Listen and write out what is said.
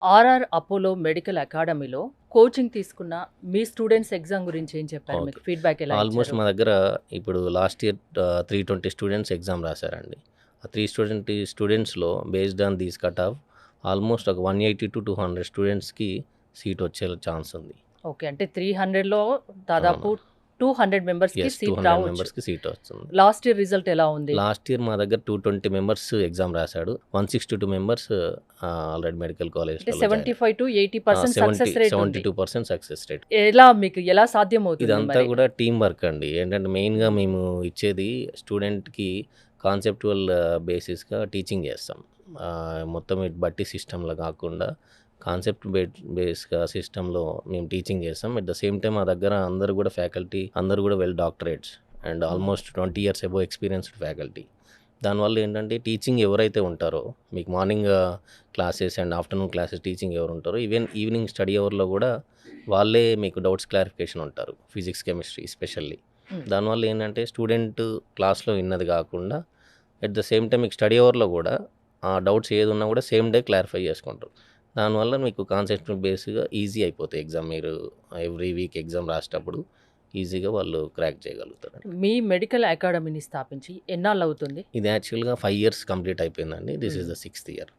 RR Apollo medical అకాడమీలో coaching తీసుకున్న మీ students exam గురించి ఏం చెప్పారు? ఓకే. మీకు ఫీడ్‌బ్యాక్ ఎలా ఆల్మోస్ట్ ఇచ్చారు? మా దగ్గర ఇప్పుడు లాస్ట్ ఇయర్ 320 స్టూడెంట్స్ ఎగ్జామ్ రాశారండి. ఆ 320 స్టూడెంట్స్‌లో based on these cut off almost ఒక 180-200 స్టూడెంట్స్‌కి సీట్ వచ్చే ఛాన్స్ ఉంది. ఓకే. అంటే 300లో దాదాపు అవును. 200 మెంబర్స్‌కి యెస్. సీట్ 200 రావచ్చు. మెంబర్స్‌కి సీట్ వస్తుంది. లాస్ట్ ఇయర్ రిజల్ట్ ఎలా ఉంది? లాస్ట్ ఇయర్ మా దగ్గర 220 మెంబర్స్ ఎగ్జామ్ రాశాడు. 162 మెంబర్స్ ఆల్రెడీ మెడికల్ అంటే కాలేజ్‌లలో జాయిన్ అయ్యారు. 75-80% సక్సెస్ రేట్ ఉంది. 72% సక్సెస్ రేట్. మీకు ఎలా సాధ్యమవుతుంది ఇదంతా మరి? కూడా టీమ్ వర్క్ అండి. ఏంటంటే మెయిన్‌గా మేము ఇచ్చేది స్టూడెంట్‌కి కాన్సెప్చువల్ బేసిస్‌గా టీచింగ్ చేస్తాం. మొత్తం ఇటు బట్టి సిస్టమ్‌లో కాకుండా కాన్సెప్ట్ బేస్‌గా సిస్టమ్‌లో మేము టీచింగ్ చేస్తాం. ఎట్ ద సేమ్ టైమ్ మా దగ్గర అందరూ కూడా ఫ్యాకల్టీ అందరూ కూడా well doctorates and almost 20 years above experienced faculty. దానివల్ల ఏంటంటే టీచింగ్ ఎవరైతే ఉంటారో మీకు morning classes and afternoon classes teaching ఎవరు ఉంటారో ఈవెన్ ఈవినింగ్ స్టడీ అవర్‌లో కూడా వాళ్ళే మీకు డౌట్స్ క్లారిఫికేషన్ ఉంటారు. Physics, chemistry especially. హ్మ్. దానివల్ల ఏంటంటే స్టూడెంట్ క్లాస్‌లో విన్నది కాకుండా ఎట్ ద సేమ్ టైమ్ మీకు స్టడీ అవర్‌లో కూడా ఆ డౌట్స్ ఏదున్నా కూడా సేమ్ డే క్లారిఫై చేసుకుంటారు. దానివల్ల మీకు కాన్సెప్ట్ బేస్‌గా ఈజీ అయిపోతాయి ఎగ్జామ్. మీరు ఎవ్రీ వీక్ ఎగ్జామ్ రాసేటప్పుడు ఈజీగా వాళ్ళు క్రాక్ చేయగలుగుతారండి. మీ మెడికల్ అకాడమీని స్థాపించి ఎన్నాళ్ళవుతుంది? ఇది యాక్చువల్‌గా 5 ఇయర్స్ కంప్లీట్ అయిపోయిందండి. This is hmm. ద 6థ్ ఇయర్.